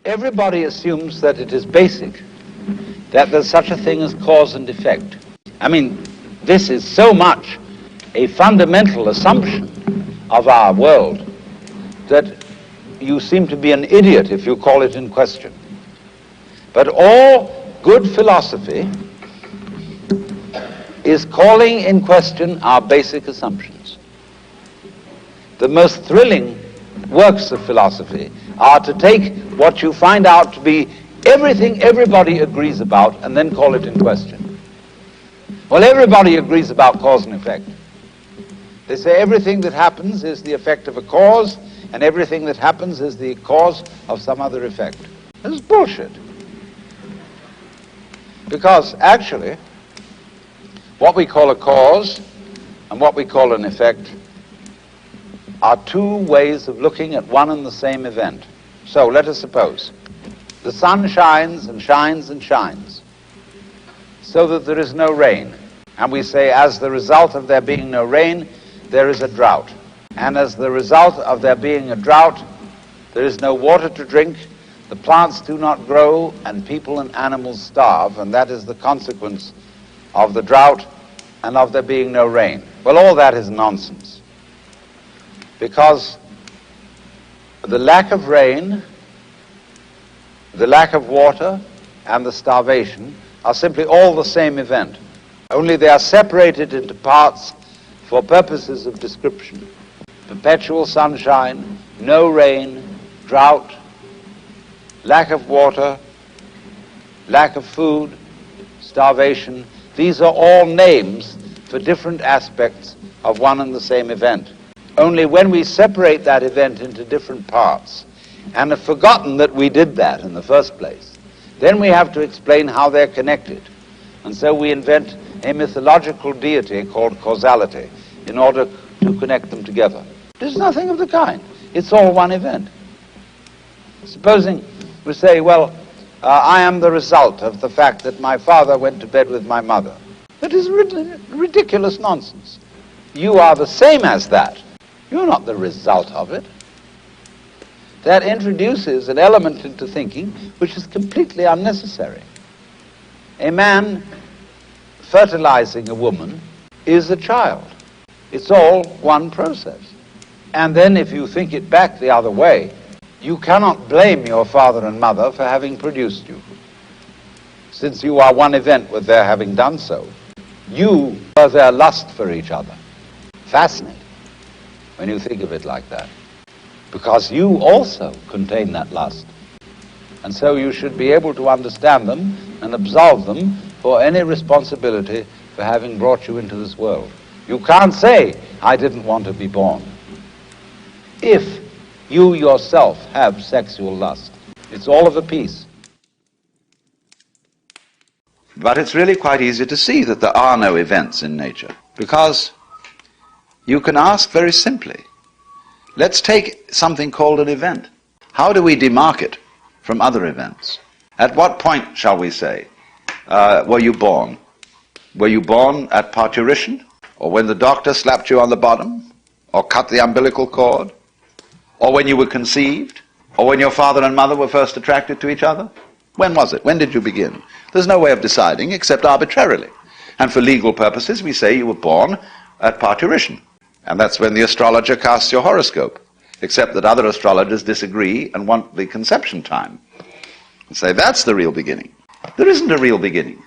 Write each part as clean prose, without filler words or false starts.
Everybody assumes that it is basic, that there's such a thing as cause and effect. I mean, this is so much a fundamental assumption of our world that you seem to be an idiot if you call it in question. But all good philosophy is calling in question our basic assumptions. The most thrilling works of philosophy are to take what you find out to be everything everybody agrees about and then call it in question. Well, everybody agrees about cause and effect. They say everything that happens is the effect of a cause, and everything that happens is the cause of some other effect. This is bullshit. Because actually, what we call a cause and what we call an effect are two ways of looking at one and the same event. So let us suppose the sun shines and shines and shines so that there is no rain. And we say, as the result of there being no rain, there is a drought. And as the result of there being a drought, there is no water to drink, the plants do not grow, and people and animals starve, and that is the consequence of the drought and of there being no rain. Well, all that is nonsense. Because the lack of rain, the lack of water, and the starvation are simply all the same event. Only they are separated into parts for purposes of description. Perpetual sunshine, no rain, drought, lack of water, lack of food, starvation. These are all names for different aspects of one and the same event. Only when we separate that event into different parts and have forgotten that we did that in the first place, then we have to explain how they're connected. And so we invent a mythological deity called causality in order to connect them together. There's nothing of the kind. It's all one event. Supposing we say, well, I am the result of the fact that my father went to bed with my mother. That is ridiculous nonsense. You are the same as that. You're not the result of it. That introduces an element into thinking which is completely unnecessary. A man fertilizing a woman is a child. It's all one process. And then if you think it back the other way, you cannot blame your father and mother for having produced you, since you are one event with their having done so. You are their lust for each other. Fascinating when you think of it like that, because you also contain that lust. And so you should be able to understand them and absolve them for any responsibility for having brought you into this world. You can't say, I didn't want to be born, if you yourself have sexual lust. It's all of a piece. But it's really quite easy to see that there are no events in nature, because you can ask very simply, let's take something called an event. How do we demark it from other events? At what point, shall we say, were you born? Were you born at parturition? Or when the doctor slapped you on the bottom? Or cut the umbilical cord? Or when you were conceived? Or when your father and mother were first attracted to each other? When was it? When did you begin? There's no way of deciding except arbitrarily. And for legal purposes, we say you were born at parturition. And that's when the astrologer casts your horoscope, except that other astrologers disagree and want the conception time. And say, that's the real beginning. There isn't a real beginning.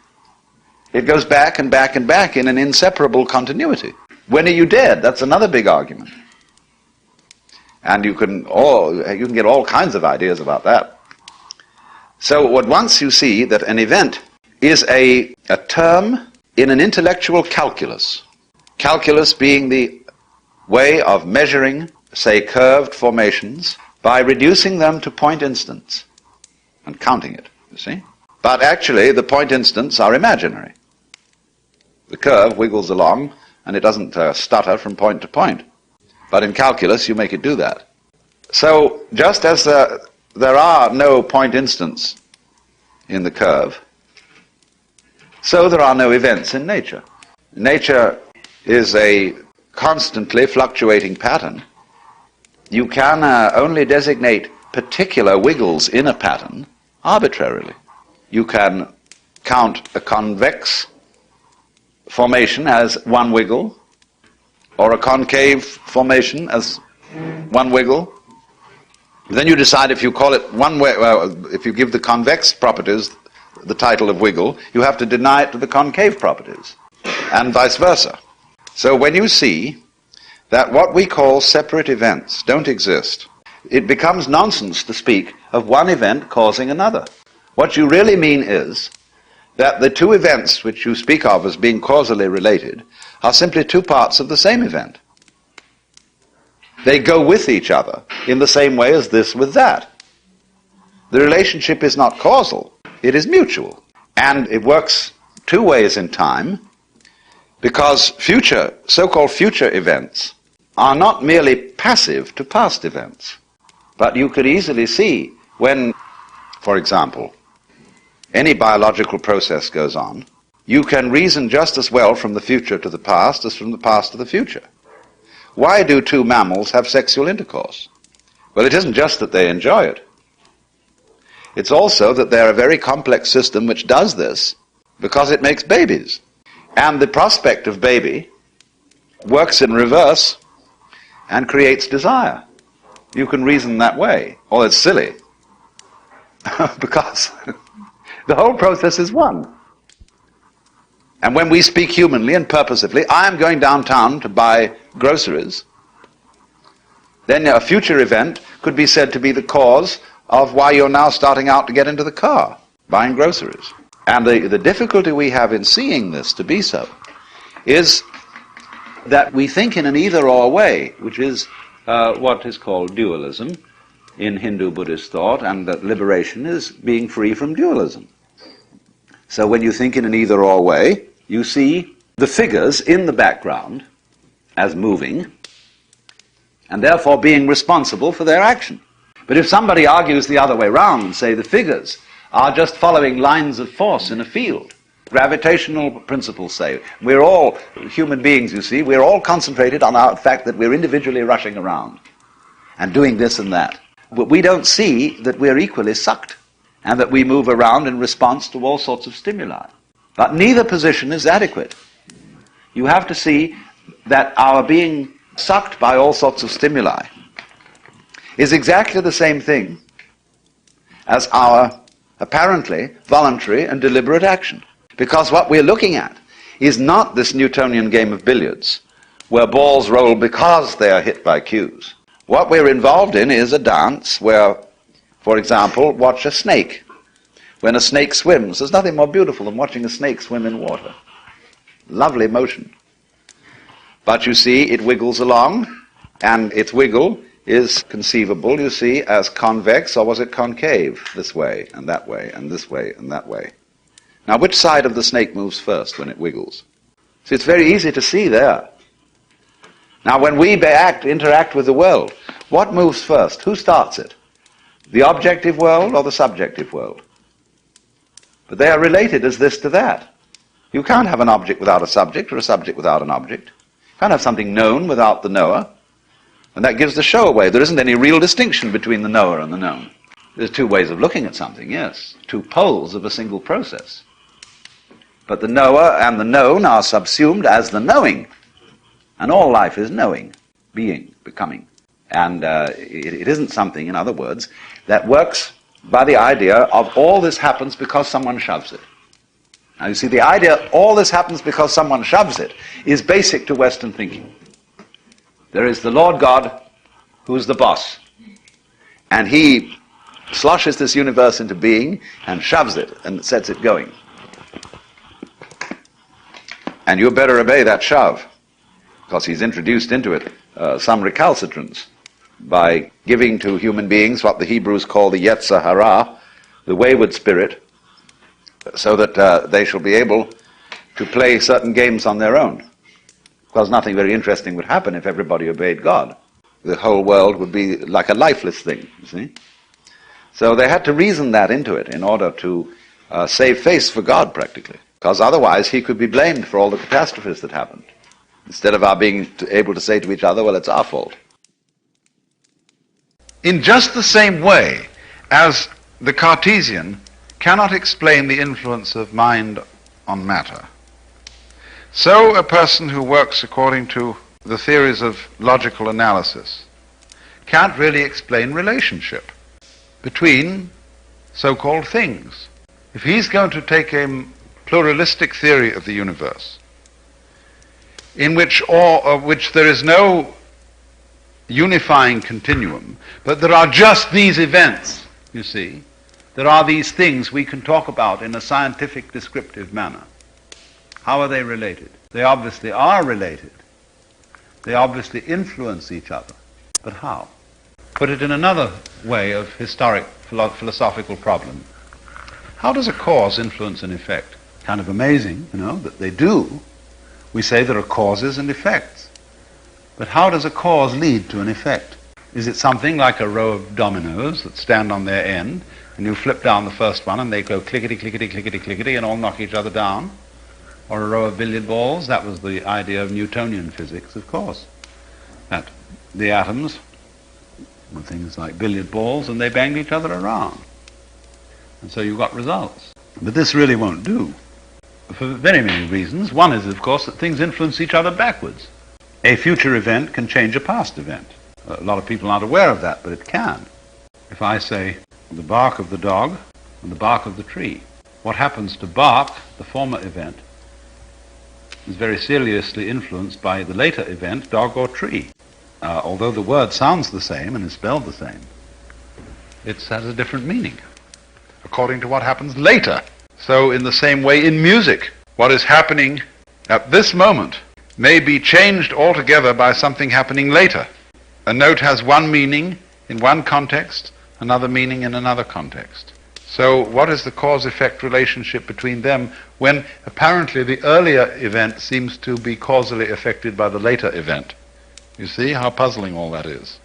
It goes back and back and back in an inseparable continuity. When are you dead? That's another big argument. And you can get all kinds of ideas about that. So at once you see that an event is a term in an intellectual calculus. Calculus being the way of measuring, say, curved formations by reducing them to point instants and counting it, you see? But actually, the point instants are imaginary. The curve wiggles along, and it doesn't stutter from point to point. But in calculus, you make it do that. So, just as there are no point instants in the curve, so there are no events in nature. Nature is a constantly fluctuating pattern. You can only designate particular wiggles in a pattern arbitrarily. You can count a convex formation as one wiggle, or a concave formation as one wiggle. Then you decide if you call it one way, if you give the convex properties the title of wiggle, you have to deny it to the concave properties, and vice versa. So when you see that what we call separate events don't exist, it becomes nonsense to speak of one event causing another. What you really mean is that the two events which you speak of as being causally related are simply two parts of the same event. They go with each other in the same way as this with that. The relationship is not causal, it is mutual. And it works two ways in time, because so-called future events are not merely passive to past events. But you could easily see when, for example, any biological process goes on, you can reason just as well from the future to the past as from the past to the future. Why do two mammals have sexual intercourse? Well, it isn't just that they enjoy it. It's also that they're a very complex system which does this because it makes babies. And the prospect of baby works in reverse and creates desire. You can reason that way. Well, it's silly, because the whole process is one. And when we speak humanly and purposively, I am going downtown to buy groceries, then a future event could be said to be the cause of why you're now starting out to get into the car, buying groceries. And the difficulty we have in seeing this to be so is that we think in an either-or way, which is what is called dualism in Hindu-Buddhist thought, and that liberation is being free from dualism. So when you think in an either-or way, you see the figures in the background as moving, and therefore being responsible for their action. But if somebody argues the other way round and say the figures are just following lines of force in a field, gravitational principles say, we're all human beings, you see, we're all concentrated on the fact that we're individually rushing around and doing this and that. But we don't see that we're equally sucked and that we move around in response to all sorts of stimuli. But neither position is adequate. You have to see that our being sucked by all sorts of stimuli is exactly the same thing as our apparently voluntary and deliberate action. Because what we're looking at is not this Newtonian game of billiards, where balls roll because they are hit by cues. What we're involved in is a dance where, for example, watch a snake. When a snake swims, there's nothing more beautiful than watching a snake swim in water. Lovely motion. But you see, it wiggles along, and its wiggle is conceivable, you see, as convex, or was it concave? This way, and that way, and this way, and that way. Now, which side of the snake moves first when it wiggles? See, it's very easy to see there. Now, when we interact with the world, what moves first? Who starts it? The objective world or the subjective world? But they are related as this to that. You can't have an object without a subject, or a subject without an object. You can't have something known without the knower. And that gives the show away. There isn't any real distinction between the knower and the known. There's two ways of looking at something, yes. Two poles of a single process. But the knower and the known are subsumed as the knowing. And all life is knowing, being, becoming. And it isn't something, in other words, that works by the idea of all this happens because someone shoves it. Now you see, the idea all this happens because someone shoves it is basic to Western thinking. There is the Lord God who's the boss. And he sloshes this universe into being and shoves it and sets it going. And you better obey that shove, because he's introduced into it some recalcitrance by giving to human beings what the Hebrews call the Yetzer Hara, the wayward spirit, so that they shall be able to play certain games on their own. Because nothing very interesting would happen if everybody obeyed God. The whole world would be like a lifeless thing, you see. So they had to reason that into it in order to save face for God, practically. Because otherwise he could be blamed for all the catastrophes that happened, instead of our being able to say to each other, well, it's our fault. In just the same way as the Cartesian cannot explain the influence of mind on matter, so a person who works according to the theories of logical analysis can't really explain relationship between so-called things. If he's going to take a pluralistic theory of the universe, in which there is no unifying continuum, but there are just these events, you see, there are these things we can talk about in a scientific descriptive manner. How are they related? They obviously are related. They obviously influence each other. But how? Put it in another way of historic philosophical problem. How does a cause influence an effect? Kind of amazing, that they do. We say there are causes and effects. But how does a cause lead to an effect? Is it something like a row of dominoes that stand on their end, and you flip down the first one and they go clickety, clickety, clickety, clickety, and all knock each other down? Or a row of billiard balls? That was the idea of Newtonian physics, of course. That the atoms were things like billiard balls, and they banged each other around. And so you got results. But this really won't do, for very many reasons. One is, of course, that things influence each other backwards. A future event can change a past event. A lot of people aren't aware of that, but it can. If I say the bark of the dog and the bark of the tree, what happens to bark, the former event, is very seriously influenced by the later event, dog or tree. Although the word sounds the same and is spelled the same, it has a different meaning according to what happens later. So in the same way in music, what is happening at this moment may be changed altogether by something happening later. A note has one meaning in one context, another meaning in another context. So what is the cause-effect relationship between them when apparently the earlier event seems to be causally affected by the later event? You see how puzzling all that is.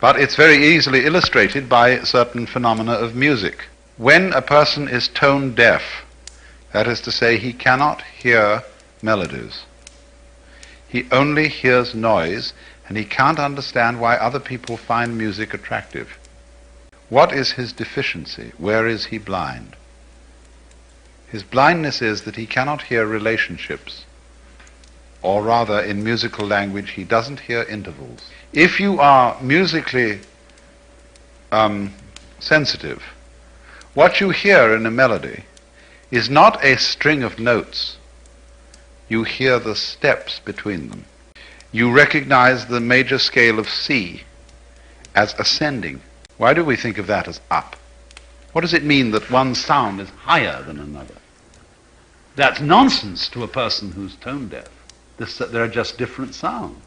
But it's very easily illustrated by certain phenomena of music. When a person is tone deaf, that is to say, he cannot hear melodies. He only hears noise, and he can't understand why other people find music attractive. What is his deficiency? Where is he blind? His blindness is that he cannot hear relationships, or rather, in musical language, he doesn't hear intervals. If you are musically sensitive, what you hear in a melody is not a string of notes. You hear the steps between them. You recognize the major scale of C as ascending. Why do we think of that as up? What does it mean that one sound is higher than another? That's nonsense to a person who's tone deaf. There are just different sounds.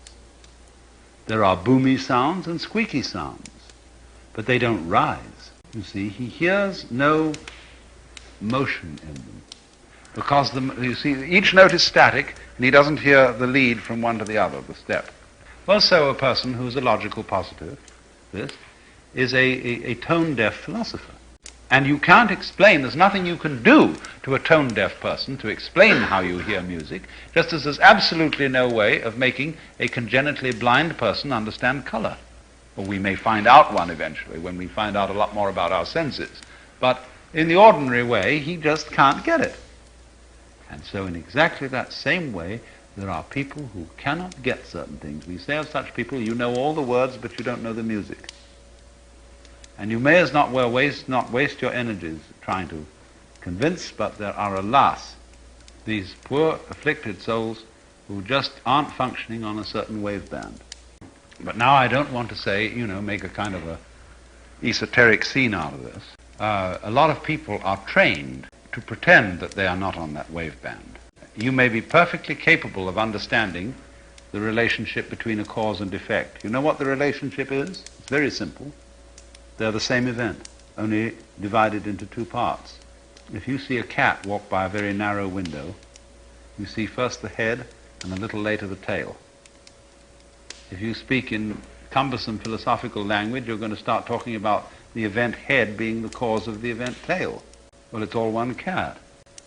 There are boomy sounds and squeaky sounds, but they don't rise. You see, he hears no motion in them, because you see, each note is static, and he doesn't hear the lead from one to the other, the step. Well, so a person who's a logical positive, this, is a tone-deaf philosopher. And you can't explain, there's nothing you can do to a tone-deaf person to explain how you hear music, just as there's absolutely no way of making a congenitally blind person understand color. Or we may find out one eventually when we find out a lot more about our senses. But in the ordinary way, he just can't get it. And so in exactly that same way, there are people who cannot get certain things. We say of such people, you know all the words, but you don't know the music. And you may as not well waste your energies trying to convince, but there are, alas, these poor afflicted souls who just aren't functioning on a certain waveband. But now I don't want to say, make a kind of a esoteric scene out of this. A lot of people are trained to pretend that they are not on that waveband. You may be perfectly capable of understanding the relationship between a cause and effect. You know what the relationship is? It's very simple. They're the same event, only divided into two parts. If you see a cat walk by a very narrow window, you see first the head and a little later the tail. If you speak in cumbersome philosophical language, you're going to start talking about the event head being the cause of the event tail. Well, it's all one cat.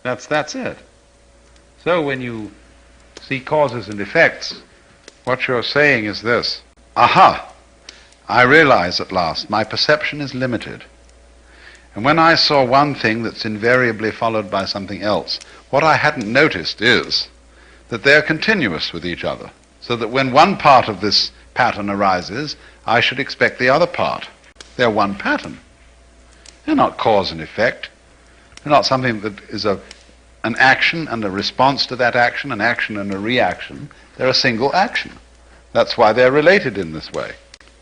That's it. So when you see causes and effects, what you're saying is this: aha! I realize at last my perception is limited. And when I saw one thing that's invariably followed by something else, what I hadn't noticed is that they're continuous with each other, so that when one part of this pattern arises, I should expect the other part. They're one pattern. They're not cause and effect. They're not something that is an action and a response to that action, an action and a reaction. They're a single action. That's why they're related in this way.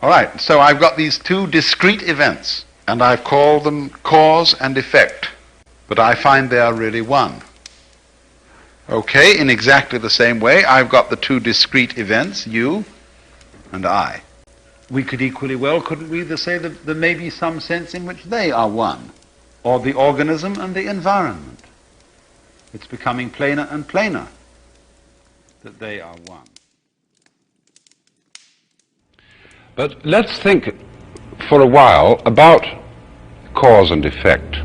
All right, so I've got these two discrete events, and I've called them cause and effect, but I find they are really one. Okay, in exactly the same way, I've got the two discrete events, you and I. We could equally well, couldn't we, say that there may be some sense in which they are one, or the organism and the environment. It's becoming plainer and plainer that they are one. But let's think for a while about cause and effect,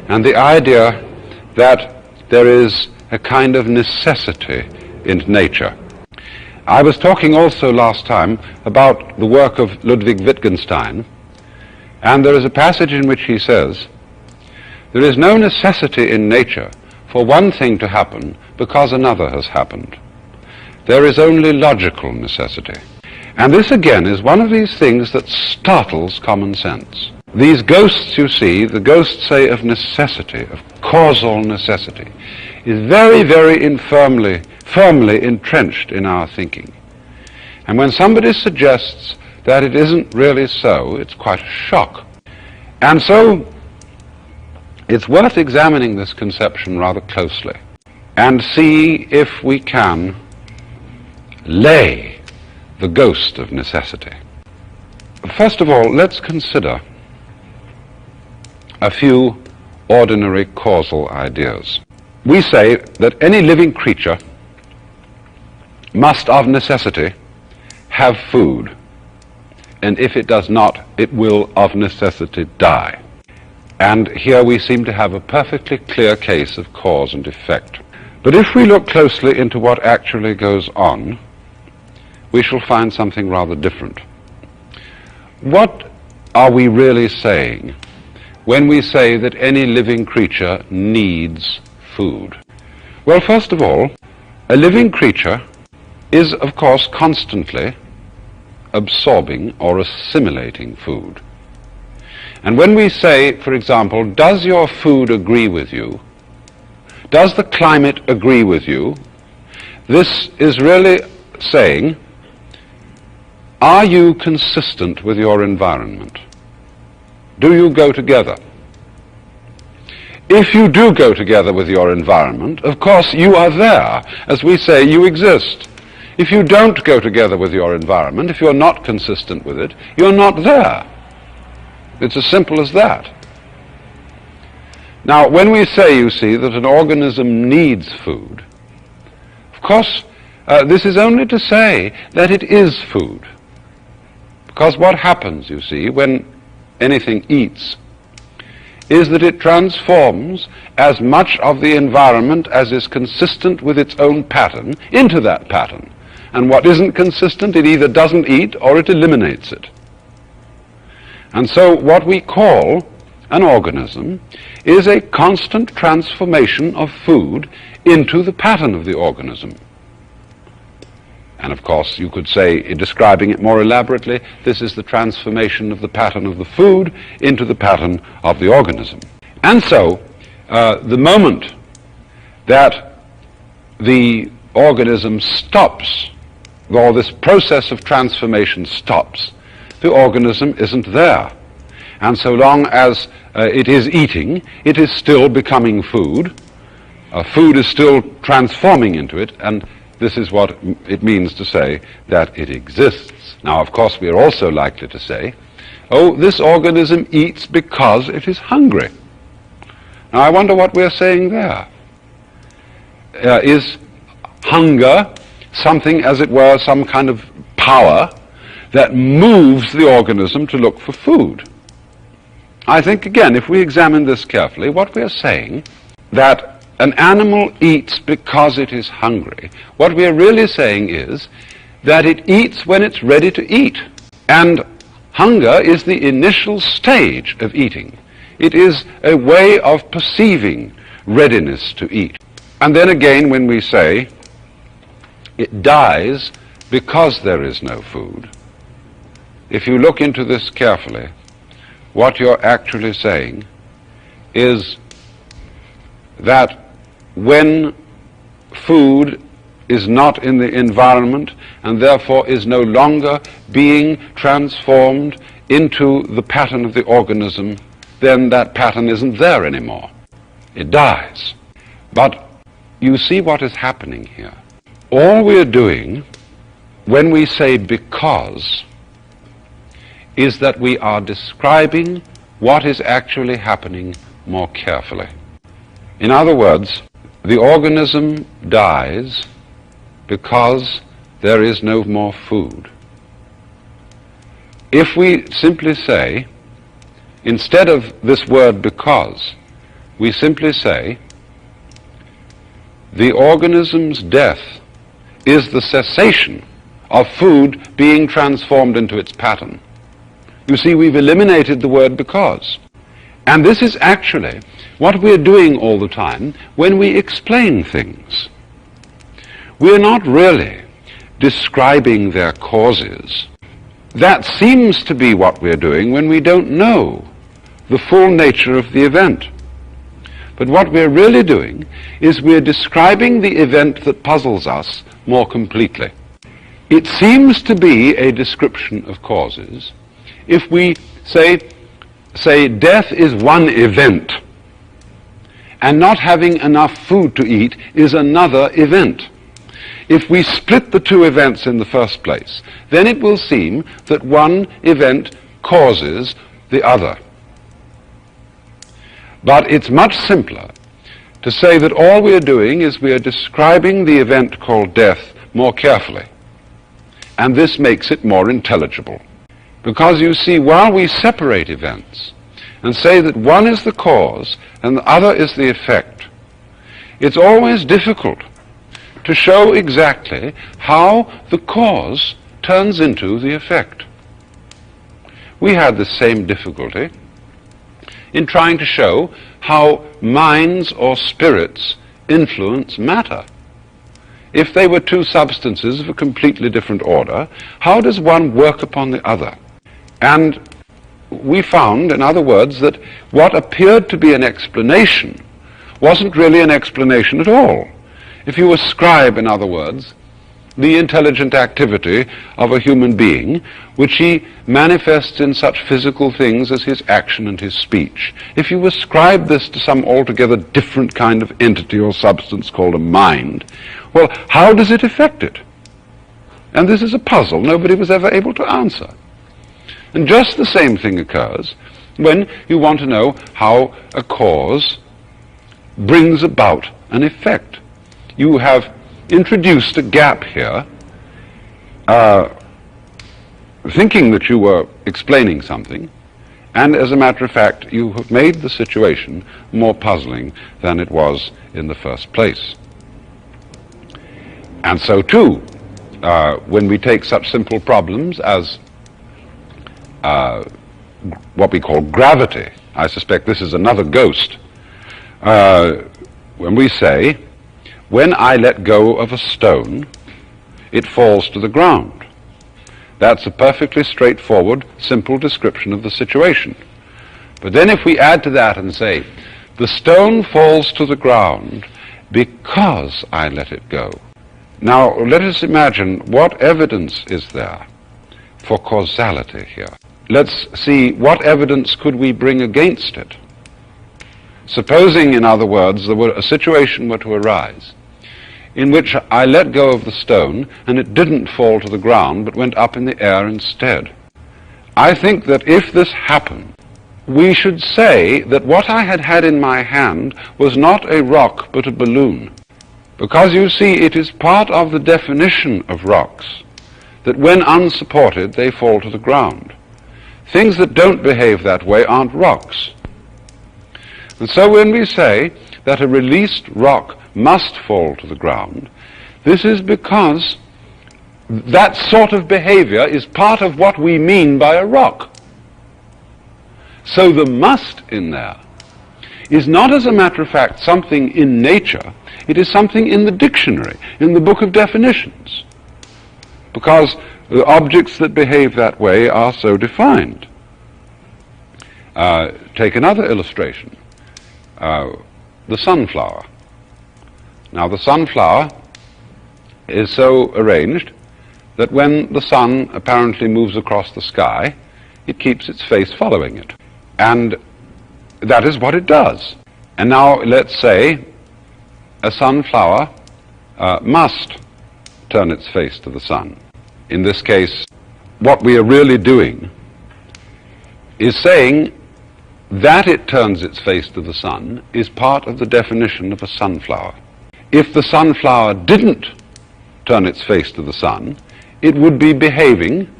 and the idea that there is a kind of necessity in nature. I was talking also last time about the work of Ludwig Wittgenstein, and there is a passage in which he says, "There is no necessity in nature for one thing to happen because another has happened. There is only logical necessity." And this again is one of these things that startles common sense. These ghosts, you see, the ghosts say of necessity, of causal necessity, is very, very firmly entrenched in our thinking. And when somebody suggests that it isn't really so, it's quite a shock. And so it's worth examining this conception rather closely and see if we can lay the ghost of necessity. First of all, let's consider a few ordinary causal ideas. We say that any living creature must of necessity have food, and if it does not, it will of necessity die. And here we seem to have a perfectly clear case of cause and effect. But if we look closely into what actually goes on, we shall find something rather different. What are we really saying when we say that any living creature needs food? Well, first of all, a living creature is, of course, constantly absorbing or assimilating food. And when we say, for example, does your food agree with you? Does the climate agree with you? This is really saying, are you consistent with your environment? Do you go together? If you do go together with your environment, of course you are there. As we say, you exist. If you don't go together with your environment, if you're not consistent with it, you're not there. It's as simple as that. Now, when we say, you see, that an organism needs food, of course, this is only to say that it is food. Because what happens, you see, when anything eats, is that it transforms as much of the environment as is consistent with its own pattern into that pattern. And what isn't consistent, it either doesn't eat or it eliminates it. And so what we call an organism is a constant transformation of food into the pattern of the organism. And of course, you could say, describing it more elaborately, this is the transformation of the pattern of the food into the pattern of the organism. And so, the moment that the organism stops, or this process of transformation stops, the organism isn't there. And so long as it is eating, it is still becoming food. Food is still transforming into it, and this is what it means to say that it exists. Now, of course, we are also likely to say, oh, this organism eats because it is hungry. Now, I wonder what we're saying there. Is hunger something, as it were, some kind of power that moves the organism to look for food? I think, again, if we examine this carefully, what we're saying, that an animal eats because it is hungry, what we are really saying is that it eats when it's ready to eat. And Hunger is the initial stage of eating. It is a way of perceiving readiness to eat. And then again, when we say it dies because there is no food, if you look into this carefully, what you're actually saying is that when food is not in the environment and therefore is no longer being transformed into the pattern of the organism, then that pattern isn't there anymore. It dies. But you see what is happening here. All we're doing when we say because is that we are describing what is actually happening more carefully. In other words, the organism dies because there is no more food. If we simply say, instead of this word because, we simply say, the organism's death is the cessation of food being transformed into its pattern. You see, we've eliminated the word because. And this is actually what we're doing all the time when we explain things. We're not really describing their causes. That seems to be what we're doing when we don't know the full nature of the event. But what we're really doing is we're describing the event that puzzles us more completely. It seems to be a description of causes if we say death is one event and not having enough food to eat is another event. If we split the two events in the first place, then it will seem that one event causes the other. But it's much simpler to say that all we are doing is we are describing the event called death more carefully. And this makes it more intelligible. Because you see, while we separate events and say that one is the cause and the other is the effect, it's always difficult to show exactly how the cause turns into the effect. We had the same difficulty in trying to show how minds or spirits influence matter. If they were two substances of a completely different order, how does one work upon the other? And we found, in other words, that what appeared to be an explanation wasn't really an explanation at all. If you ascribe, in other words, the intelligent activity of a human being, which he manifests in such physical things as his action and his speech, if you ascribe this to some altogether different kind of entity or substance called a mind, well, how does it affect it? And this is a puzzle nobody was ever able to answer. And just the same thing occurs when you want to know how a cause brings about an effect. You have introduced a gap here, thinking that you were explaining something, and as a matter of fact, you have made the situation more puzzling than it was in the first place. And so, too, when we take such simple problems as what we call gravity, I suspect this is another ghost, when we say, when I let go of a stone, it falls to the ground. That's a perfectly straightforward, simple description of the situation. But then if we add to that and say, the stone falls to the ground because I let it go. Now, let us imagine what evidence is there for causality here. Let's see what evidence could we bring against it. Supposing, in other words, a situation were to arise in which I let go of the stone and it didn't fall to the ground but went up in the air instead. I think that if this happened, we should say that what I had had in my hand was not a rock but a balloon. Because you see, it is part of the definition of rocks that when unsupported they fall to the ground. Things that don't behave that way aren't rocks. And so when we say that a released rock must fall to the ground, this is because that sort of behavior is part of what we mean by a rock. So the must in there is not, as a matter of fact, something in nature. It is something in the dictionary, in the book of definitions, because the objects that behave that way are so defined. Take another illustration, the sunflower. Now, the sunflower is so arranged that when the sun apparently moves across the sky, it keeps its face following it. And that is what it does. And now, let's say a sunflower must turn its face to the sun. In this case, what we are really doing is saying that it turns its face to the sun is part of the definition of a sunflower. If the sunflower didn't turn its face to the sun, it would be behaving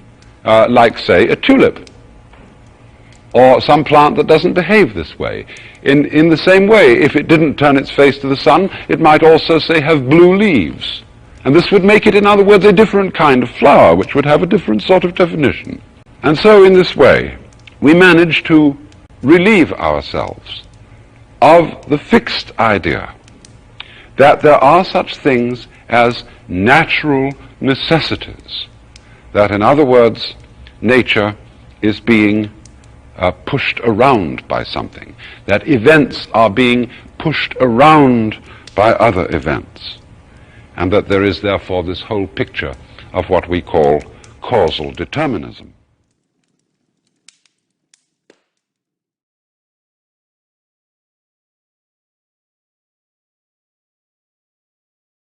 like, say, a tulip, or some plant that doesn't behave this way. In the same way, if it didn't turn its face to the sun, it might also, say, have blue leaves. And this would make it, in other words, a different kind of flower, which would have a different sort of definition. And so, in this way, we manage to relieve ourselves of the fixed idea that there are such things as natural necessities, that, in other words, nature is being pushed around by something, that events are being pushed around by other events, and that there is therefore this whole picture of what we call causal determinism.